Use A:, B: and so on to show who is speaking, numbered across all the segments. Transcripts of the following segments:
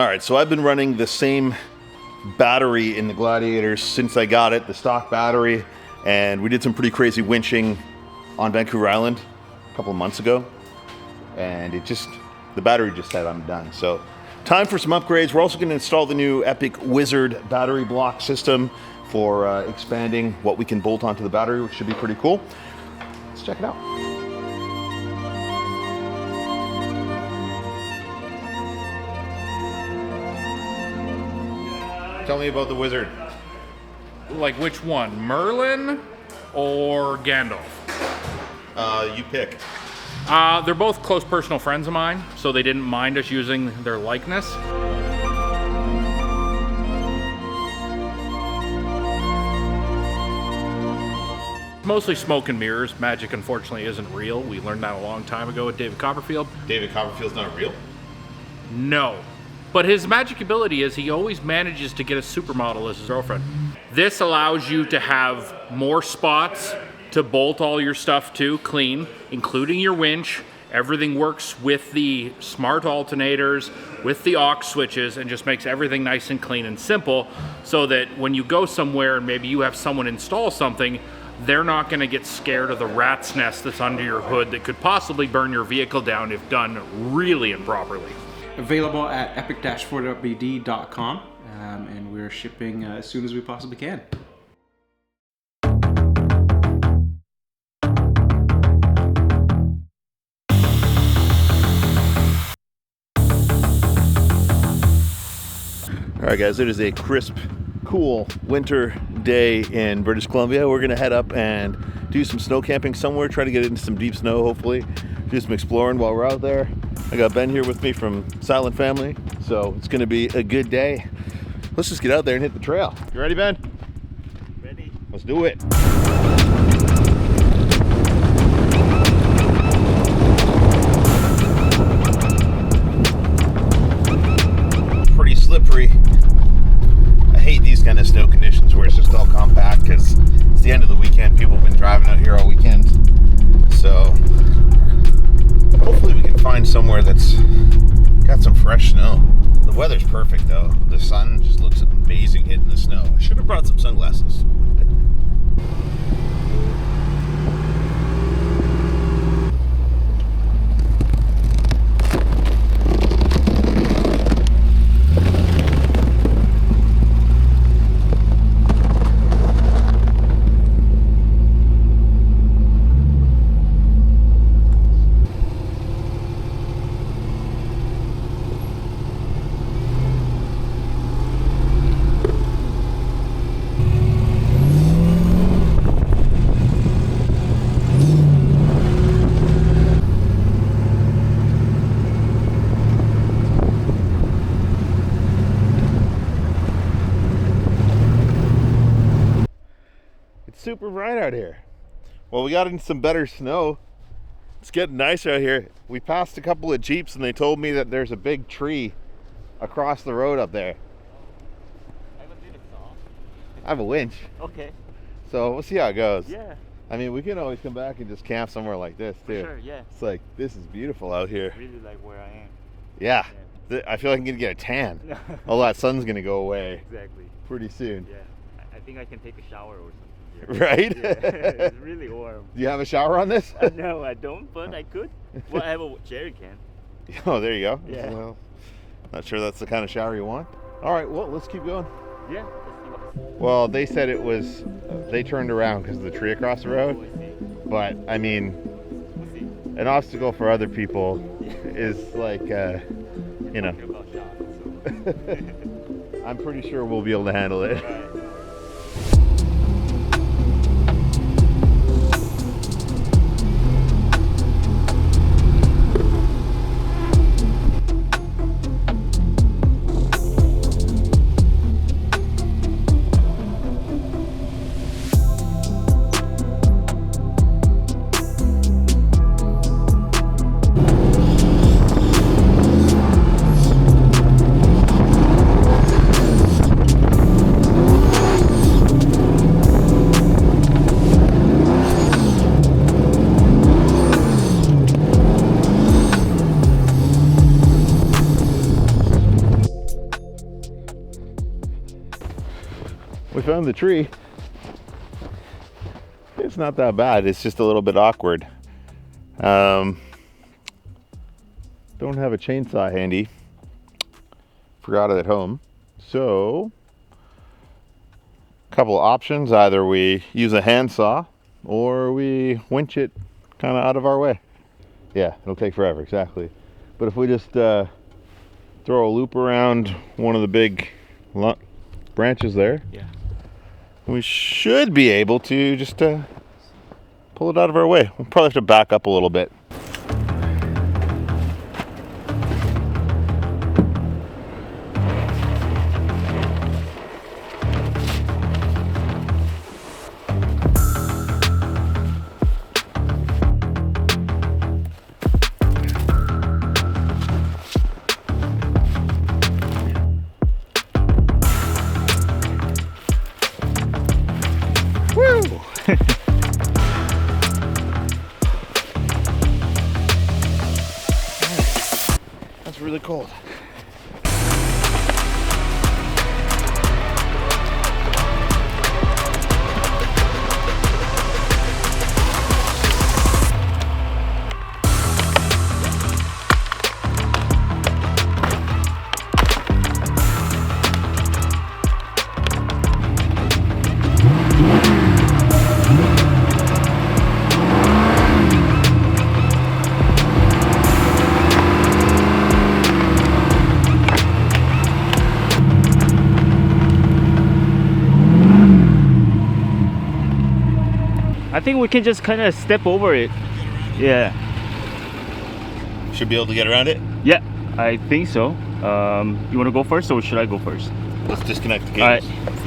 A: All right, so I've been running the same battery in the Gladiator since I got it, the stock battery, and we did some pretty crazy winching on Vancouver Island a couple of months ago, and the battery just said I'm done. So time for some upgrades. We're also going to install the new Epic Wizard battery block system for expanding what we can bolt onto the battery, which should be pretty cool. Let's check it out. Tell me about the Wizard.
B: Like which one? Merlin or Gandalf?
A: You pick.
B: They're both close personal friends of mine, so they didn't mind us using their likeness. Mostly smoke and mirrors. Magic, unfortunately, isn't real. We learned that a long time ago with David Copperfield.
A: David Copperfield's not real?
B: No. But his magic ability is he always manages to get a supermodel as his girlfriend. This allows you to have more spots to bolt all your stuff to clean, including your winch. Everything works with the smart alternators, with the aux switches, and just makes everything nice and clean and simple, so that when you go somewhere and maybe you have someone install something, they're not going to get scared of the rat's nest that's under your hood that could possibly burn your vehicle down if done really improperly.
C: Available at epic-4wd.com, and we're shipping as soon as we possibly can.
A: All right, guys, it is a crisp, cool winter day in British Columbia. We're gonna head up and do some snow camping somewhere, try to get into some deep snow, hopefully. Do some exploring while we're out there. I got Ben here with me from Silent Family, so it's gonna be a good day. Let's just get out there and hit the trail. You ready, Ben?
D: Ready.
A: Let's do it. Pretty slippery. I hate these kind of snow conditions where it's just all compact because it's the end of the weekend. People have been driving out here all weekend. So hopefully we can find somewhere that's got some fresh snow. The weather's perfect though. The sun just looks amazing hitting the snow. I should have brought some sunglasses. Super bright out here. Well, we got into some better snow. It's getting nice out here. We passed a couple of Jeeps and they told me that there's a big tree across the road up there. I have a winch.
D: Okay.
A: So we'll see how it goes.
D: Yeah.
A: I mean, we can always come back and just camp somewhere like this too.
D: Sure, yeah.
A: It's like, this is beautiful out here.
D: I really like where I am.
A: Yeah. I feel like I'm gonna get a tan. All that sun's gonna go away
D: Exactly.
A: pretty soon.
D: Yeah. I think I can take a shower or something here.
A: Right?
D: Yeah. It's really warm.
A: Do you have a shower on this?
D: No, I don't, but I could. Well, I have a jerry can.
A: Oh, there you go.
D: Yeah.
A: Well, not sure that's the kind of shower you want. All right, well, let's keep going.
D: Yeah. Let's see what.
A: Well, they said it was, they turned around because of the tree across the road.
D: Oh, I see.
A: But, I mean,
D: We'll see.
A: an obstacle for other people is like, you know,
D: Talking about shots, so.
A: I'm pretty sure we'll be able to handle it.
D: Right.
A: We found the tree. It's not that bad. It's just a little bit awkward. Don't have a chainsaw handy. Forgot it at home. So, a couple of options. Either we use a handsaw or we winch it kind of out of our way. Yeah, it'll take forever, exactly. But if we just throw a loop around one of the big branches there,
D: Yeah.
A: we should be able to just pull it out of our way. We'll probably have to back up a little bit. That's really cold.
D: I think we can just kind of step over it. Yeah.
A: Should be able to get around it.
D: Yeah, I think so. You want to go first or should I go first?
A: Let's disconnect the cables.
D: All right.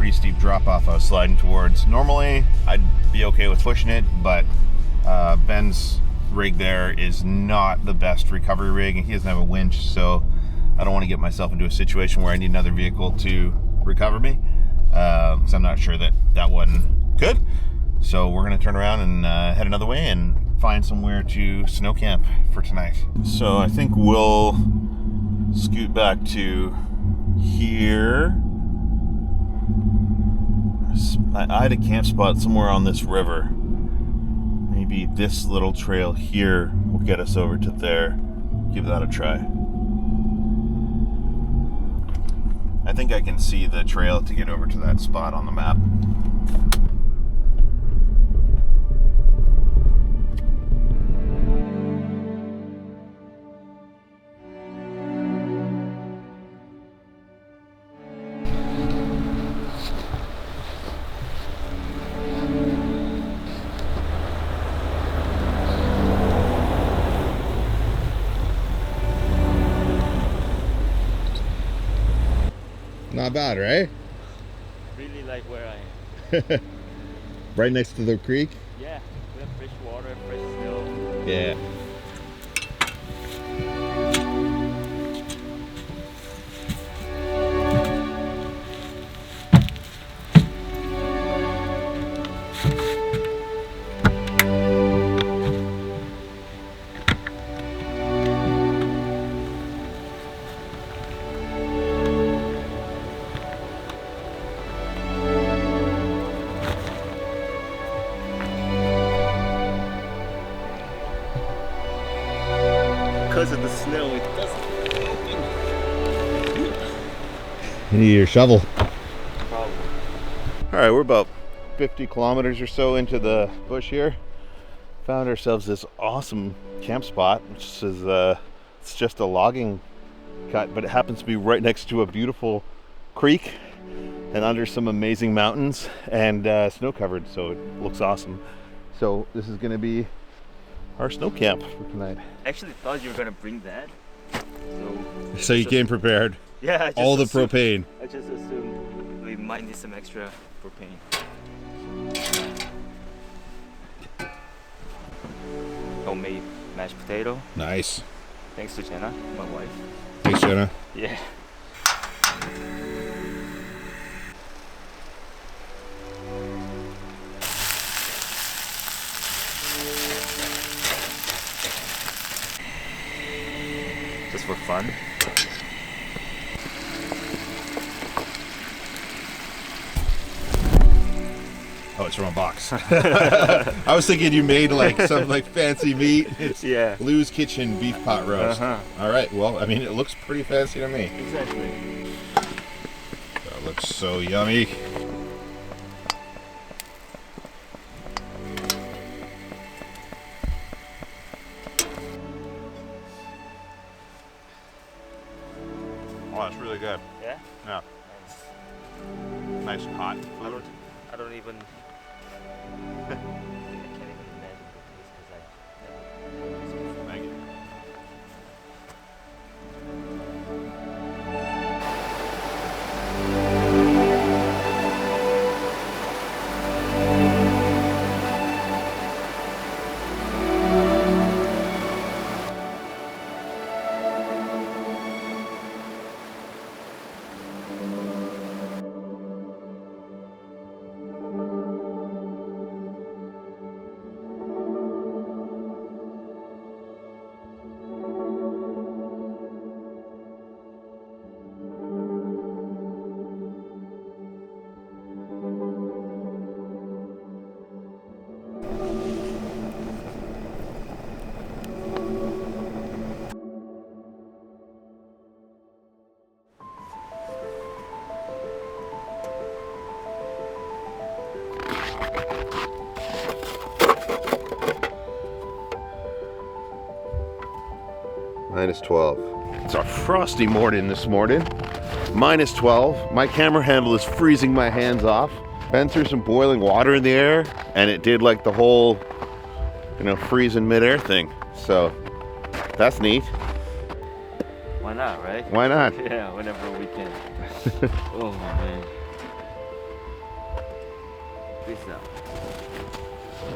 A: pretty steep drop off I was sliding towards. Normally, I'd be okay with pushing it, but Ben's rig there is not the best recovery rig, and he doesn't have a winch, so I don't want to get myself into a situation where I need another vehicle to recover me, because I'm not sure that that one could. So we're going to turn around and head another way and find somewhere to snow camp for tonight. So I think we'll scoot back to here. I had a camp spot somewhere on this river. Maybe this little trail here will get us over to there. Give that a try. I think I can see the trail to get over to that spot on the map. Not bad, right?
D: Really like where I am.
A: Right next to the creek?
D: Yeah, we have fresh water, fresh snow.
A: Yeah.
D: Because of the snow, it doesn't open.
A: You need your shovel.
D: Probably.
A: All right, we're about 50 kilometers or so into the bush here. Found ourselves this awesome camp spot, which is it's just a logging cut, but it happens to be right next to a beautiful creek and under some amazing mountains and snow covered, so it looks awesome. So this is going to be our snow camp for tonight.
D: I actually thought you were gonna bring that.
A: So you came prepared.
D: Yeah, I just
A: All the
D: assumed-
A: propane.
D: I just assumed we might need some extra propane. Homemade mashed potato.
A: Nice.
D: Thanks to Jenna, my wife.
A: Thanks, Jenna.
D: Yeah. Just for fun.
A: Oh, it's from a box. I was thinking you made like some like fancy meat. It's
D: Yeah.
A: Lou's Kitchen beef pot roast.
D: Uh-huh.
A: All right. Well, I mean, it looks pretty fancy to me.
D: Exactly.
A: That looks so yummy. Oh, that's really good.
D: Yeah.
A: Yeah.
D: Nice.
A: Nice and hot.
D: I don't even. I can't even imagine the taste because I never tasted it.
A: Thank you. -12. It's a frosty morning this morning. -12. My camera handle is freezing my hands off. Ben threw some boiling water in the air, and it did like the whole, freeze in midair thing. So that's neat.
D: Why not, right?
A: Why not?
D: Yeah, whenever we can. Oh man. Peace out.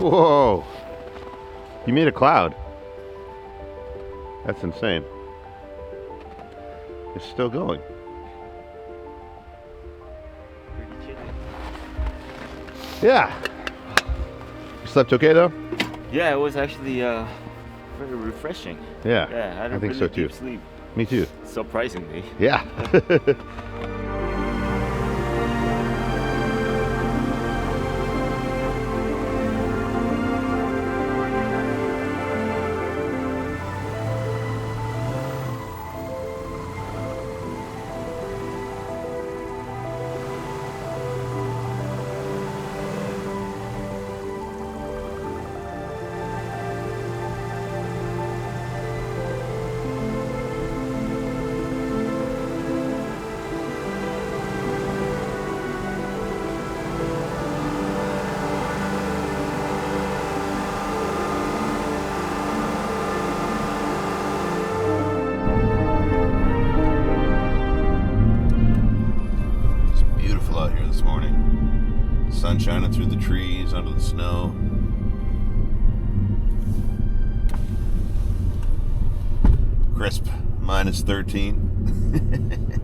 A: Whoa! You made a cloud. That's insane. It's still going.
D: Pretty chilly.
A: Yeah. You slept okay though?
D: Yeah, it was actually very refreshing.
A: Yeah.
D: Yeah, I had a
A: think
D: really
A: so too.
D: deep sleep.
A: Me too.
D: Surprisingly.
A: Yeah. Out here this morning. Sun shining through the trees, under the snow. Crisp, -13.